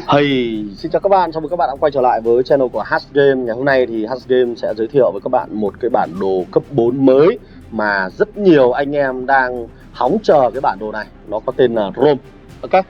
Hey, xin chào các bạn, chào mừng các bạn đã quay trở lại với channel của Hatch Game. Ngày hôm nay thì Hatch Game sẽ giới thiệu với các bạn một cái bản đồ cấp 4 mới mà rất nhiều anh em đang hóng chờ cái bản đồ này. Nó có tên là Rome. Ok.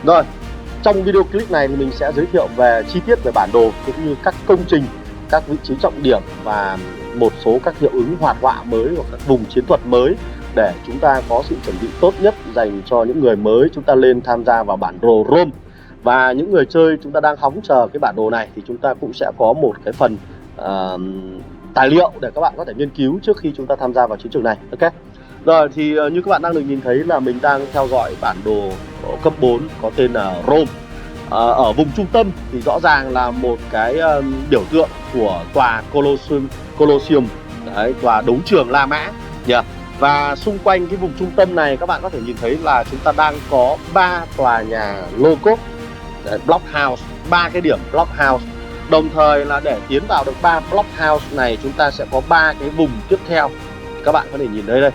Rồi, trong video clip này thì mình sẽ giới thiệu về chi tiết về bản đồ cũng như các công trình, các vị trí trọng điểm và một số các hiệu ứng hoạt họa mới hoặc các vùng chiến thuật mới để chúng ta có sự chuẩn bị tốt nhất dành cho những người mới chúng ta lên tham gia vào bản đồ Rome. Và những người chơi chúng ta đang hóng chờ cái bản đồ này thì chúng ta cũng sẽ có một cái phần tài liệu để các bạn có thể nghiên cứu trước khi chúng ta tham gia vào chiến trường này. Ok. Rồi thì như các bạn đang được nhìn thấy là mình đang theo dõi bản đồ cấp 4 có tên là Rome. Ở vùng trung tâm thì rõ ràng là một cái biểu tượng của tòa Colosseum, đấy, tòa đấu trường La Mã. Và xung quanh cái vùng trung tâm này các bạn có thể nhìn thấy là chúng ta đang có 3 tòa nhà Logos, Block House, 3 cái điểm Block House. Đồng thời là để tiến vào được 3 Block House này chúng ta sẽ có 3 cái vùng tiếp theo. Các bạn có thể nhìn thấy đây.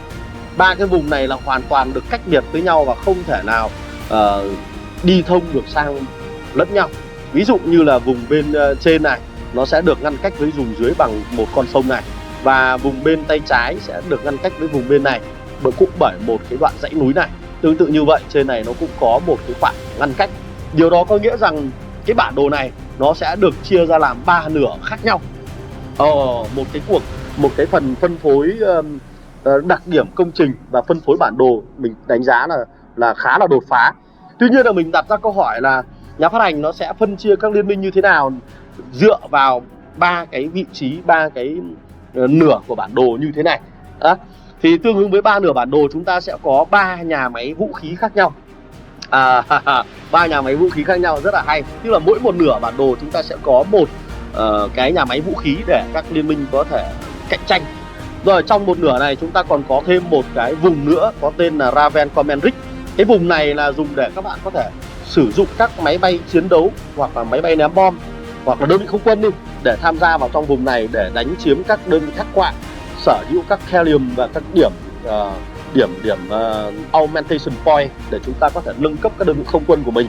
3 cái vùng này là hoàn toàn được cách biệt với nhau và không thể nào đi thông được sang lẫn nhau. Ví dụ như là vùng bên trên này nó sẽ được ngăn cách với vùng dưới bằng một con sông này, và vùng bên tay trái sẽ được ngăn cách với vùng bên này cũng bởi một cái đoạn dãy núi này. Tương tự như vậy, trên này nó cũng có một cái khoảng ngăn cách. Điều đó có nghĩa rằng cái bản đồ này nó sẽ được chia ra làm 3 nửa khác nhau. Một cái phần phân phối đặc điểm công trình và phân phối bản đồ mình đánh giá là khá là đột phá. Tuy nhiên là mình đặt ra câu hỏi là nhà phát hành nó sẽ phân chia các liên minh như thế nào dựa vào 3 cái vị trí, 3 cái nửa của bản đồ như thế này. Thì tương ứng với 3 nửa bản đồ chúng ta sẽ có 3 nhà máy vũ khí khác nhau. 3 nhà máy vũ khí khác nhau rất là hay. Tức là mỗi một nửa bản đồ chúng ta sẽ có một cái nhà máy vũ khí để các liên minh có thể cạnh tranh. Rồi trong một nửa này chúng ta còn có thêm một cái vùng nữa có tên là Raven Commandery. Cái vùng này là dùng để các bạn có thể sử dụng các máy bay chiến đấu hoặc là máy bay ném bom hoặc là đơn vị không quân để tham gia vào trong vùng này để đánh chiếm các đơn vị thác quạng, sở hữu các Helium và các điểm augmentation point để chúng ta có thể nâng cấp các đơn vị không quân của mình.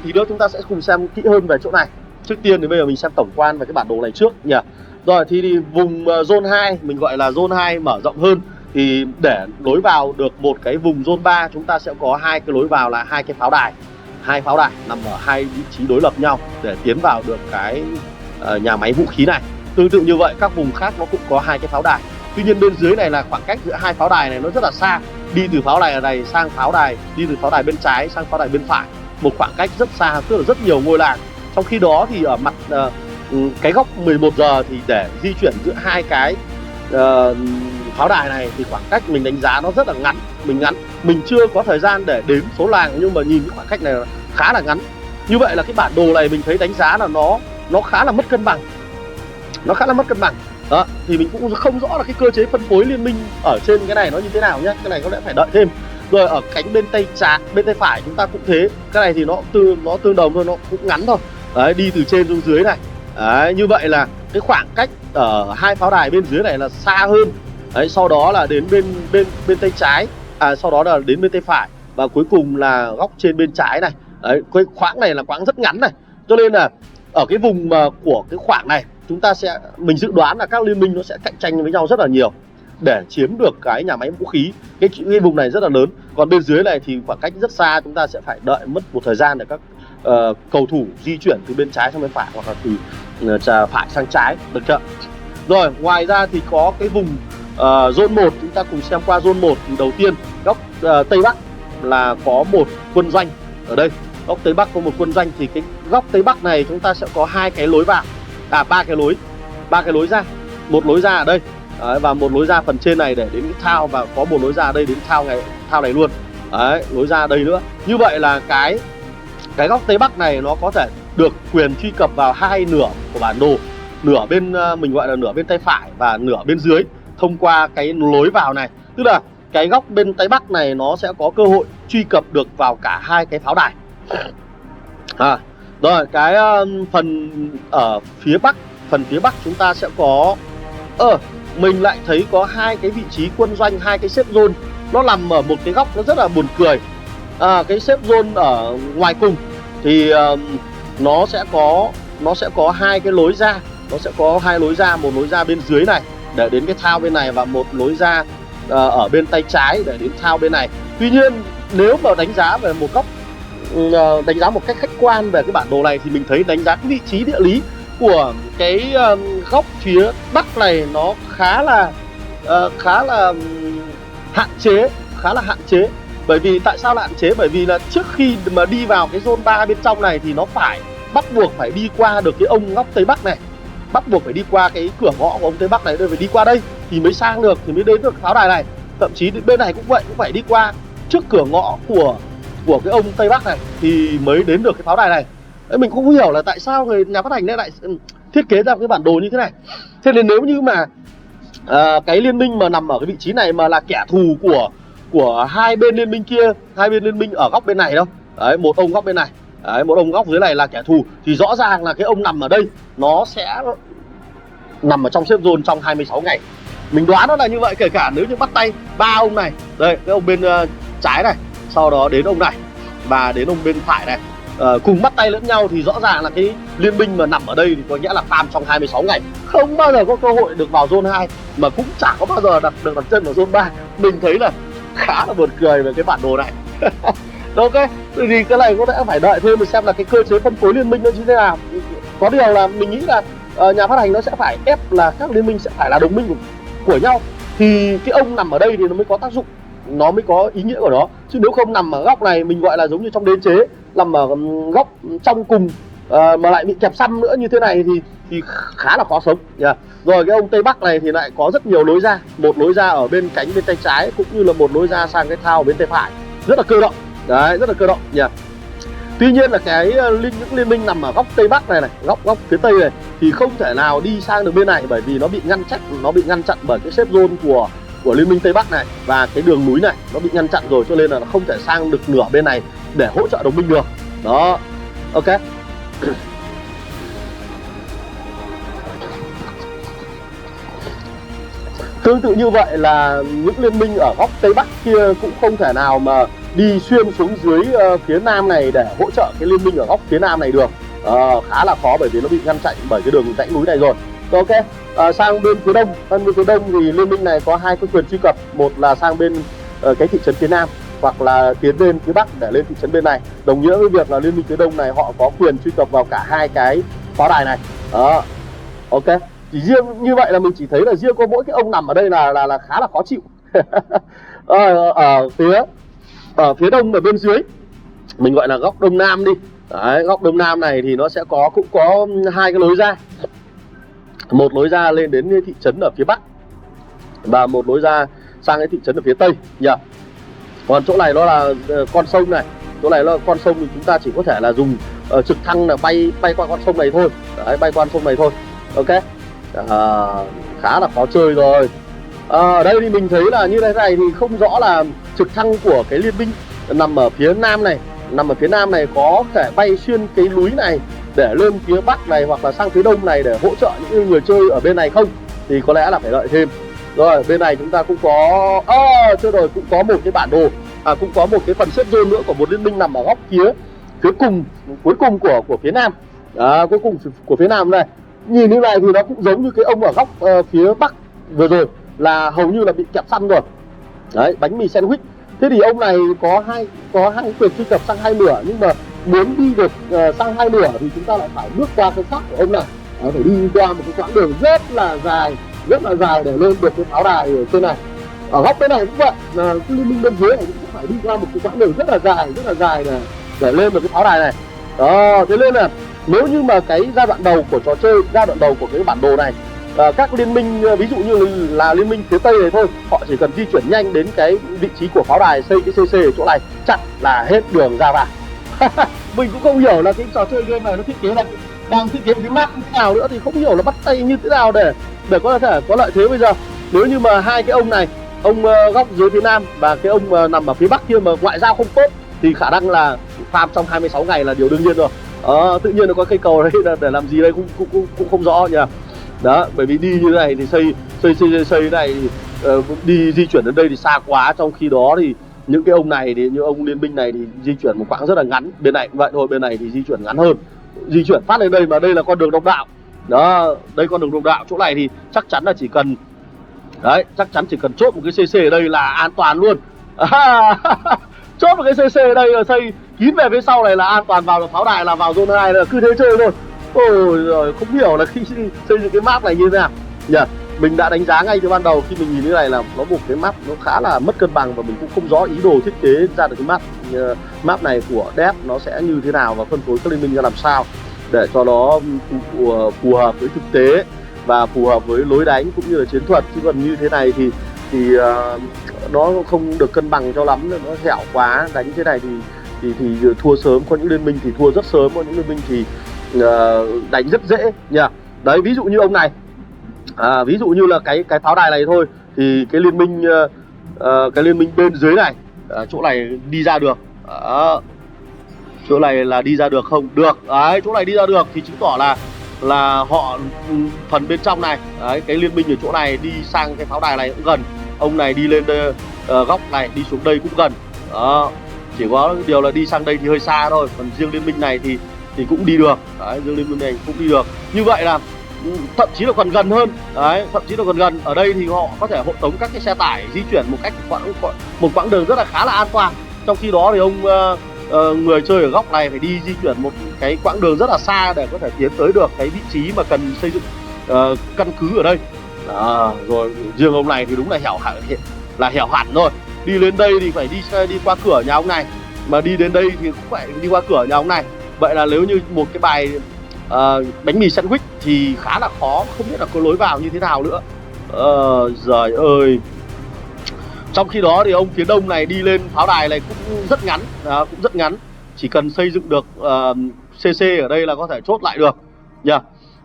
Thì đó chúng ta sẽ cùng xem kỹ hơn về chỗ này. Trước tiên thì bây giờ mình xem tổng quan về cái bản đồ này trước nhỉ. Rồi thì vùng zone 2 mình gọi là zone 2 mở rộng hơn, thì để lối vào được một cái vùng zone 3 chúng ta sẽ có 2 cái lối vào là 2 cái pháo đài. 2 pháo đài nằm ở 2 vị trí đối lập nhau để tiến vào được cái nhà máy vũ khí này. Tương tự như vậy các vùng khác nó cũng có 2 cái pháo đài. Tuy nhiên bên dưới này là khoảng cách giữa 2 pháo đài này nó rất là xa. Đi từ pháo đài này sang pháo đài, đi từ pháo đài bên trái sang pháo đài bên phải, một khoảng cách rất xa, tức là rất nhiều ngôi làng. Trong khi đó thì ở mặt cái góc 11 giờ thì để di chuyển giữa 2 cái pháo đài này thì khoảng cách mình đánh giá nó rất là ngắn. Mình chưa có thời gian để đếm số làng, nhưng mà nhìn cái khoảng cách này khá là ngắn. Như vậy là cái bản đồ này mình thấy đánh giá là nó khá là mất cân bằng. Đó, thì mình cũng không rõ là cái cơ chế phân phối liên minh ở trên cái này nó như thế nào nhé. Cái này có lẽ phải đợi thêm. Rồi ở cánh bên tay phải chúng ta cũng thế. Cái này thì nó tương đồng thôi, nó cũng ngắn thôi. Đấy, đi từ trên xuống dưới này. Đấy, như vậy là cái khoảng cách ở 2 pháo đài bên dưới này là xa hơn. Đấy, sau đó là đến bên tay trái, sau đó là đến bên tay phải, và cuối cùng là góc trên bên trái này. Đấy, cái khoảng này là khoảng rất ngắn này. Cho nên là ở cái vùng của cái khoảng này mình dự đoán là các liên minh nó sẽ cạnh tranh với nhau rất là nhiều để chiếm được cái nhà máy vũ khí. Cái vùng này rất là lớn. Còn bên dưới này thì khoảng cách rất xa, chúng ta sẽ phải đợi mất một thời gian để các cầu thủ di chuyển từ bên trái sang bên phải hoặc là từ phải sang trái, được chưa? Rồi ngoài ra thì có cái vùng zone 1, chúng ta cùng xem qua zone 1. Thì đầu tiên góc Tây Bắc là có một quân doanh ở đây. Góc Tây Bắc có một quân doanh, thì cái góc Tây Bắc này chúng ta sẽ có 2 cái lối vào, 3 cái lối ra. Một lối ra ở đây. Đấy, và một lối ra phần trên này để đến cái thao, và có một lối ra ở đây đến thao này luôn. Đấy, lối ra đây nữa. Như vậy là cái góc Tây Bắc này nó có thể được quyền truy cập vào 2 nửa của bản đồ. Nửa bên mình gọi là nửa bên tay phải và nửa bên dưới thông qua cái lối vào này. Tức là cái góc bên Tây Bắc này nó sẽ có cơ hội truy cập được vào cả hai cái pháo đài. Rồi cái phần ở phía Bắc, phần phía Bắc chúng ta sẽ có mình lại thấy có hai cái vị trí quân doanh, hai cái xếp zone nó nằm ở một cái góc nó rất là buồn cười. Cái xếp zone ở ngoài cùng thì nó sẽ có hai cái lối ra, nó sẽ có hai lối ra, một lối ra bên dưới này để đến cái thao bên này và một lối ra ở bên tay trái để đến thao bên này. Tuy nhiên nếu mà đánh giá về một góc, đánh giá một cách khách quan về cái bản đồ này thì mình thấy đánh giá cái vị trí địa lý của cái góc phía Bắc này nó khá là hạn chế. Bởi vì tại sao là hạn chế? Bởi vì là trước khi mà đi vào cái zone 3 bên trong này thì nó bắt buộc phải đi qua được cái ông góc Tây Bắc này, bắt buộc phải đi qua cái cửa ngõ của ông Tây Bắc này, phải đi qua đây thì mới sang được, thì mới đến được pháo đài này. Thậm chí bên này cũng vậy, cũng phải đi qua trước cửa ngõ của cái ông Tây Bắc này thì mới đến được cái pháo đài này. Đấy, mình cũng không hiểu là tại sao nhà phát hành lại thiết kế ra cái bản đồ như thế này. Thế nên nếu như mà cái liên minh mà nằm ở cái vị trí này mà là kẻ thù của hai bên liên minh kia, hai bên liên minh ở góc bên này đâu, đấy, một ông góc bên này, đấy, một ông góc dưới này là kẻ thù, thì rõ ràng là cái ông nằm ở đây nó sẽ nằm ở trong xếp zone trong 26 ngày. Mình đoán nó là như vậy, kể cả nếu như bắt tay ba ông này, đây cái ông bên trái này, sau đó đến ông này và đến ông bên phải này, cùng bắt tay lẫn nhau thì rõ ràng là cái liên minh mà nằm ở đây thì có nghĩa là farm trong 26 ngày, không bao giờ có cơ hội được vào zone 2, mà cũng chẳng có bao giờ được đặt chân vào zone 3. Mình thấy là khá là buồn cười về cái bản đồ này. Ok, thì cái này có lẽ phải đợi thêm để xem là cái cơ chế phân phối liên minh nó như thế nào. Có điều là mình nghĩ là nhà phát hành nó sẽ phải ép là các liên minh sẽ phải là đồng minh của nhau, thì cái ông nằm ở đây thì nó mới có tác dụng, nó mới có ý nghĩa của nó. Chứ nếu không nằm ở góc này, mình gọi là giống như trong đế chế, nằm ở góc trong cùng mà lại bị kẹp xăm nữa như thế này thì khá là khó sống. Rồi cái ông Tây Bắc này thì lại có rất nhiều lối ra, một lối ra ở bên cánh bên tay trái cũng như là một lối ra sang cái thao bên tay phải, rất là cơ động. Đấy, rất là cơ động nhỉ. Tuy nhiên là những liên minh nằm ở góc Tây Bắc này, góc phía Tây này thì không thể nào đi sang được bên này, bởi vì nó bị ngăn chặn bởi cái xếp zone của liên minh Tây Bắc này, và cái đường núi này nó bị ngăn chặn rồi, cho nên là nó không thể sang được nửa bên này để hỗ trợ đồng minh được. Đó, ok. Tương tự như vậy là những liên minh ở góc Tây Bắc kia cũng không thể nào mà đi xuyên xuống dưới phía Nam này để hỗ trợ cái liên minh ở góc phía Nam này được. Khá là khó bởi vì nó bị ngăn chặn bởi cái đường dãy núi này rồi. Ok, sang bên phía Đông thì liên minh này có hai cái quyền truy cập, một là sang bên cái thị trấn phía Nam, hoặc là tiến lên phía Bắc để lên thị trấn bên này. Đồng nghĩa với việc là liên minh phía Đông này họ có quyền truy cập vào cả hai cái pháo đài này. Đó, ok. Chỉ riêng như vậy là mình chỉ thấy là riêng có mỗi cái ông nằm ở đây là khá là khó chịu. Ở phía Đông ở bên dưới, mình gọi là góc Đông Nam đi. Đấy, góc Đông Nam này thì nó sẽ cũng có hai cái lối ra, một lối ra lên đến thị trấn ở phía Bắc và một lối ra sang cái thị trấn ở phía Tây nhỉ. Còn chỗ này nó là con sông này, chỗ này là con sông thì chúng ta chỉ có thể là dùng trực thăng là bay qua con sông này thôi. Đấy, bay qua con sông này thôi. Ok, khá là khó chơi rồi. Ở đây thì mình thấy là như thế này thì không rõ là trực thăng của cái liên minh nằm ở phía Nam này có thể bay xuyên cái núi này để lên phía Bắc này hoặc là sang phía Đông này để hỗ trợ những người chơi ở bên này không, thì có lẽ là phải đợi thêm. Rồi bên này chúng ta cũng có cũng có một cái bản đồ, cũng có một cái phần xếp zone nữa của một liên minh nằm ở góc cuối cùng của phía Nam. Cuối cùng của phía Nam này, nhìn như này thì nó cũng giống như cái ông ở góc phía Bắc vừa rồi, là hầu như là bị kẹp xăm rồi. Đấy, bánh mì sandwich. Thế thì ông này có hai quyền truy cập sang hai nửa, nhưng mà muốn đi được sang hai nửa thì chúng ta lại phải bước qua cái xác của ông này. Phải đi qua một cái quãng đường rất là dài để lên được cái pháo đài ở trên này. Ở góc bên này cũng vậy, là cái liên minh bên dưới này cũng phải đi qua một cái quãng đường rất là dài để lên được cái pháo đài này. Đó, thế nên là nếu như mà cái giai đoạn đầu của trò chơi, giai đoạn đầu của cái bản đồ này, các liên minh ví dụ như là liên minh phía Tây này thôi, họ chỉ cần di chuyển nhanh đến cái vị trí của pháo đài, xây cái CC ở chỗ này chặt là hết đường ra vào. Mình cũng không hiểu là cái trò chơi game này nó thiết kế là đang thiết kế cái map như thế nào nữa, thì không hiểu là bắt tay như thế nào để có thể có lợi thế bây giờ. Nếu như mà hai cái ông này ông góc dưới phía nam và cái ông nằm ở phía bắc kia mà ngoại giao không tốt thì khả năng là farm trong 26 ngày là điều đương nhiên rồi. Tự nhiên nó có cây cầu đấy là để làm gì đây cũng không rõ nhỉ. Đó, bởi vì đi như thế này thì xây này đi di chuyển đến đây thì xa quá, trong khi đó thì những cái ông này thì những ông liên minh này thì di chuyển một quãng rất là ngắn. Bên này cũng vậy thôi, bên này thì di chuyển ngắn hơn, di chuyển phát lên đây mà đây là con đường độc đạo. Đó, đây con đường độc đạo, chỗ này thì chắc chắn là chỉ cần đấy, chắc chắn chỉ cần chốt một cái CC ở đây là an toàn luôn. Chốt một cái CC ở đây là xây kín về phía sau này là an toàn, vào được pháo đài là vào zone 2 là cứ thế chơi thôi. Ôi rồi, không hiểu là khi xây dựng cái map này như thế nào nhỉ. Mình đã đánh giá ngay từ ban đầu khi mình nhìn như này là nó một cái map nó khá là mất cân bằng, và mình cũng không rõ ý đồ thiết kế ra được cái map này của Dev nó sẽ như thế nào và phân phối các liên minh ra làm sao để cho nó phù hợp với thực tế và phù hợp với lối đánh cũng như là chiến thuật. Chứ còn như thế này thì nó không được cân bằng cho lắm, nó dẻo quá. Đánh thế này thì thua sớm, có những liên minh thì thua rất sớm, có những liên minh thì đánh rất dễ nhỉ. Đấy, ví dụ như ông này, ví dụ như là cái pháo đài này thôi thì cái liên minh bên dưới này, chỗ này đi ra được. Chỗ này là đi ra được không? Được. Đấy, chỗ này đi ra được thì chứng tỏ là họ phần bên trong này, đấy, cái liên minh ở chỗ này đi sang cái pháo đài này cũng gần. Ông này đi lên góc này, đi xuống đây cũng gần. Đó, chỉ có điều là đi sang đây thì hơi xa thôi, còn riêng liên minh này thì cũng đi được. Đấy, riêng liên minh này cũng đi được. Như vậy là thậm chí là còn gần hơn. Đấy, thậm chí là còn gần. Ở đây thì họ có thể hộ tống các cái xe tải di chuyển một cách một quãng đường rất là khá là an toàn. Trong khi đó thì ông người chơi ở góc này phải đi di chuyển một cái quãng đường rất là xa để có thể tiến tới được cái vị trí mà cần xây dựng căn cứ ở đây. Rồi riêng ông này thì đúng là hẻo hẳn rồi. Đi lên đây thì phải đi qua cửa nhà ông này, mà đi đến đây thì cũng phải đi qua cửa nhà ông này. Vậy là nếu như một cái bài bánh mì sandwich thì khá là khó, không biết là có lối vào như thế nào nữa. Giời ơi. Trong khi đó thì ông phía đông này đi lên pháo đài này cũng rất ngắn, chỉ cần xây dựng được CC ở đây là có thể chốt lại được nhỉ.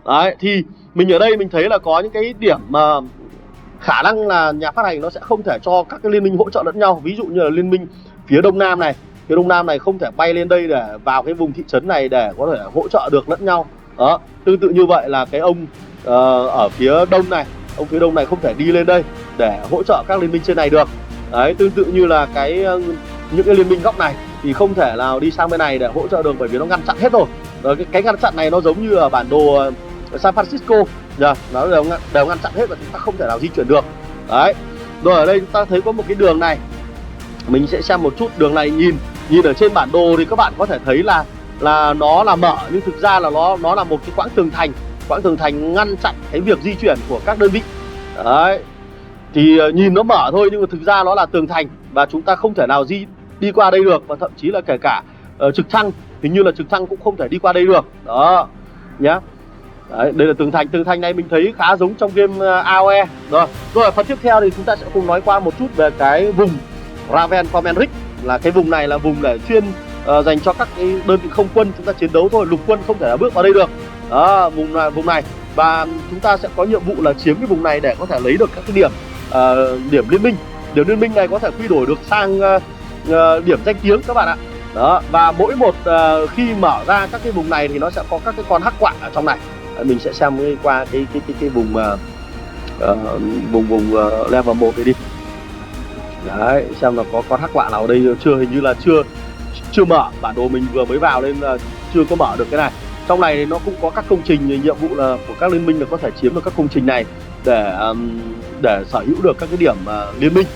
Đấy, thì mình ở đây mình thấy là có những cái điểm mà khả năng là nhà phát hành nó sẽ không thể cho các cái liên minh hỗ trợ lẫn nhau. Ví dụ như là liên minh phía đông nam này không thể bay lên đây để vào cái vùng thị trấn này để có thể hỗ trợ được lẫn nhau. Đó, tương tự như vậy là cái ông ở phía đông này, ông phía đông này không thể đi lên đây để hỗ trợ các liên minh trên này được. Đấy, tương tự như là những cái liên minh góc này thì không thể nào đi sang bên này để hỗ trợ được, bởi vì nó ngăn chặn hết rồi. Rồi cái ngăn chặn này nó giống như ở bản đồ San Francisco, nó đều ngăn chặn hết và chúng ta không thể nào di chuyển được. Đấy. Rồi ở đây chúng ta thấy có một cái đường này, mình sẽ xem một chút. Đường này nhìn ở trên bản đồ thì các bạn có thể thấy là nó là mở, nhưng thực ra là nó là một cái quãng tường thành ngăn chặn cái việc di chuyển của các đơn vị. Đấy, thì nhìn nó mở thôi nhưng mà thực ra nó là tường thành và chúng ta không thể nào đi qua đây được, và thậm chí là kể cả trực thăng, hình như là trực thăng cũng không thể đi qua đây được. Đó nhá. Đấy, đây là tường thành này mình thấy khá giống trong game AOE. Rồi phần tiếp theo thì chúng ta sẽ cùng nói qua một chút về cái vùng Raven Comendric. Là cái vùng này là vùng để chuyên dành cho các cái đơn vị không quân chúng ta chiến đấu thôi, lục quân không thể là bước vào đây được. Đó, vùng này, và chúng ta sẽ có nhiệm vụ là chiếm cái vùng này để có thể lấy được các cái điểm liên minh. Điểm liên minh này có thể quy đổi được sang điểm danh tiếng các bạn ạ. Đó, và mỗi một khi mở ra các cái vùng này thì nó sẽ có các cái con hắc quạ ở trong này. Mình sẽ xem qua cái vùng level 1 này đi. Đấy, xem là có con hắc quạ nào ở đây chưa, hình như là chưa mở. Bản đồ mình vừa mới vào nên là chưa có mở được cái này. Trong này nó cũng có các công trình, nhiệm vụ là của các liên minh là có thể chiếm được các công trình này để sở hữu được các cái điểm liên minh.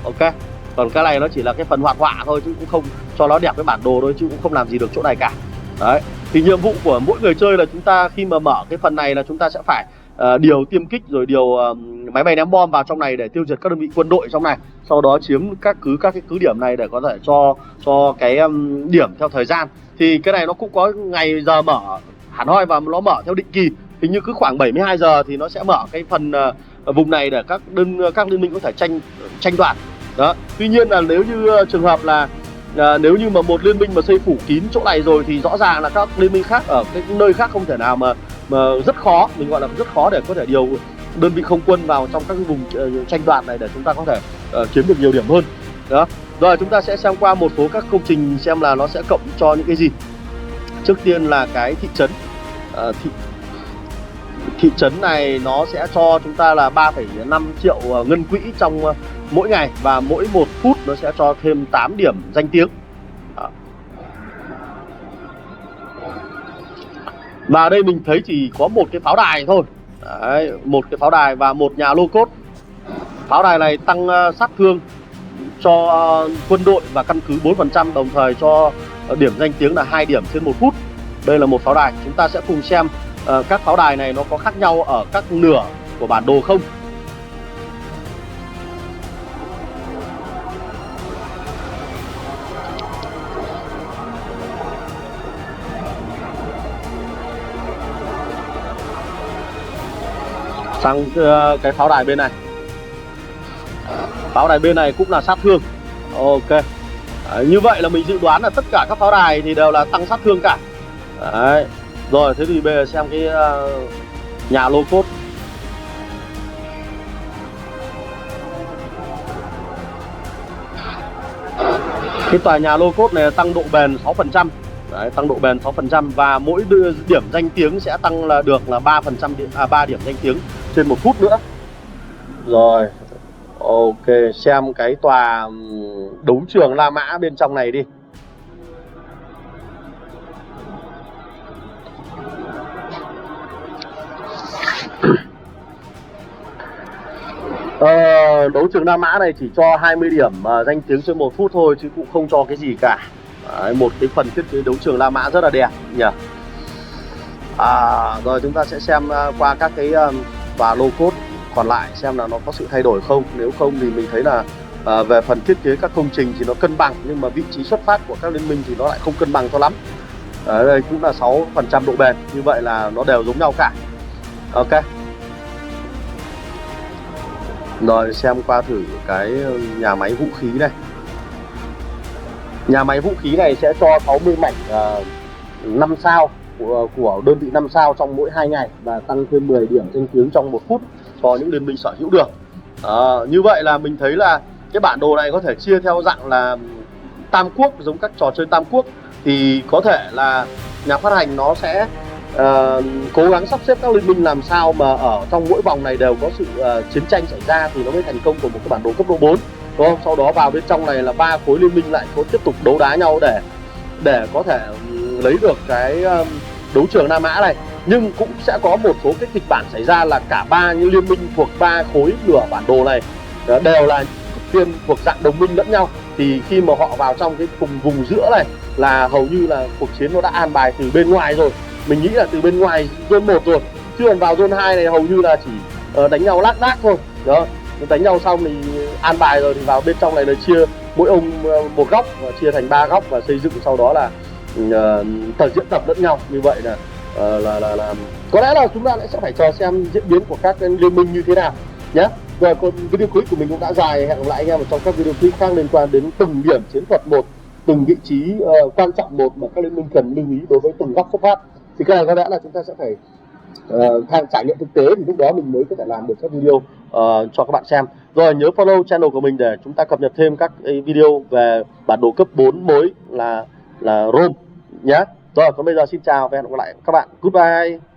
Ok. Còn cái này nó chỉ là cái phần hoạt họa thôi, chứ cũng không cho nó đẹp cái bản đồ thôi, chứ cũng không làm gì được chỗ này cả. Đấy, thì nhiệm vụ của mỗi người chơi là chúng ta khi mà mở cái phần này là chúng ta sẽ phải điều tiêm kích, rồi điều máy bay ném bom vào trong này để tiêu diệt các đơn vị quân đội trong này, sau đó chiếm các cái cứ điểm này để có thể cho cái điểm theo thời gian. Thì cái này nó cũng có ngày giờ mở hẳn hoi và nó mở theo định kỳ. Hình như cứ khoảng 72 giờ thì nó sẽ mở cái phần vùng này để các liên minh có thể tranh đoạt. Đó. Tuy nhiên là nếu như trường hợp là nếu như mà một liên minh mà xây phủ kín chỗ này rồi thì rõ ràng là các liên minh khác ở cái nơi khác không thể nào mà rất khó, mình gọi là rất khó để có thể đơn vị không quân vào trong các cái vùng tranh đoạt này để chúng ta có thể kiếm được nhiều điểm hơn. Đó. Rồi chúng ta sẽ xem qua một số các công trình xem là nó sẽ cộng cho những cái gì. Trước tiên là cái thị trấn. Thị trấn này nó sẽ cho chúng ta là 3,5 triệu ngân quỹ trong mỗi ngày, và mỗi 1 phút nó sẽ cho thêm 8 điểm danh tiếng. Và đây mình thấy chỉ có một cái pháo đài thôi. Đấy, một cái pháo đài và một nhà lô cốt. Pháo đài này tăng sát thương cho quân đội và căn cứ 4%, đồng thời cho điểm danh tiếng là 2 điểm trên 1 phút. Đây là một pháo đài. Chúng ta sẽ cùng xem các pháo đài này nó có khác nhau ở các nửa của bản đồ không. Sang cái pháo đài bên này. Pháo đài bên này cũng là sát thương. Ok. Như vậy là mình dự đoán là tất cả các pháo đài thì đều là tăng sát thương cả. Đấy. Rồi thế thì bây giờ xem cái nhà lô cốt. Cái tòa nhà lô cốt này tăng độ bền 6%. Đấy, tăng độ bền 6%, và mỗi điểm danh tiếng sẽ tăng là được là 3 điểm danh tiếng trên 1 phút nữa. Rồi. Ok, xem cái tòa đấu trường La Mã bên trong này đi. Đấu trường La Mã này chỉ cho 20 điểm danh tiếng trên 1 phút thôi, chứ cũng không cho cái gì cả. Đấy, một cái phần thiết kế đấu trường La Mã rất là đẹp nhỉ. Rồi chúng ta sẽ xem qua các cái tòa lô cốt còn lại xem là nó có sự thay đổi không. Nếu không thì mình thấy là về phần thiết kế các công trình thì nó cân bằng, nhưng mà vị trí xuất phát của các liên minh thì nó lại không cân bằng cho lắm. Đây cũng là 6% độ bền, như vậy là nó đều giống nhau cả. Ok. Rồi xem qua thử cái nhà máy vũ khí này. Nhà máy vũ khí này sẽ cho 60 mảnh 5 sao của đơn vị 5 sao trong mỗi 2 ngày, và tăng thêm 10 điểm danh tiếng trong 1 phút cho những liên minh sở hữu được. Như vậy là mình thấy là cái bản đồ này có thể chia theo dạng là tam quốc, giống các trò chơi tam quốc. Thì có thể là nhà phát hành nó sẽ cố gắng sắp xếp các liên minh làm sao mà ở trong mỗi vòng này đều có sự chiến tranh xảy ra thì nó mới thành công của một cái bản đồ cấp độ 4, đúng không? Sau đó vào bên trong này là 3 khối liên minh lại có tiếp tục đấu đá nhau để có thể lấy được cái đấu trường La Mã này. Nhưng cũng sẽ có một số cái kịch bản xảy ra là cả 3 những liên minh thuộc 3 khối nửa bản đồ này đều là tiên thuộc dạng đồng minh lẫn nhau. Thì khi mà họ vào trong cái vùng giữa này là hầu như là cuộc chiến nó đã an bài từ bên ngoài rồi. Mình nghĩ là từ bên ngoài zone 1 rồi, chứ còn vào zone 2 này hầu như là chỉ đánh nhau lác đác thôi. Đó, đánh nhau xong thì an bài rồi thì vào bên trong này là chia mỗi ông một góc và chia thành 3 góc và xây dựng, sau đó là diễn tập lẫn nhau. Như vậy là có lẽ là chúng ta sẽ phải chờ xem diễn biến của các liên minh như thế nào nhé. Rồi, còn video clip của mình cũng đã dài. Hẹn gặp lại anh em ở trong các video clip khác liên quan đến từng điểm chiến thuật một, từng vị trí quan trọng một mà các liên minh cần lưu ý đối với từng góc xuất phát. Thì cái này có lẽ là chúng ta sẽ phải trải nghiệm thực tế, thì lúc đó mình mới có thể làm được các video cho các bạn xem. Rồi nhớ follow channel của mình để chúng ta cập nhật thêm các video về bản đồ cấp 4 mới là Rome nhé. Rồi còn bây giờ xin chào và hẹn gặp lại các bạn. Goodbye.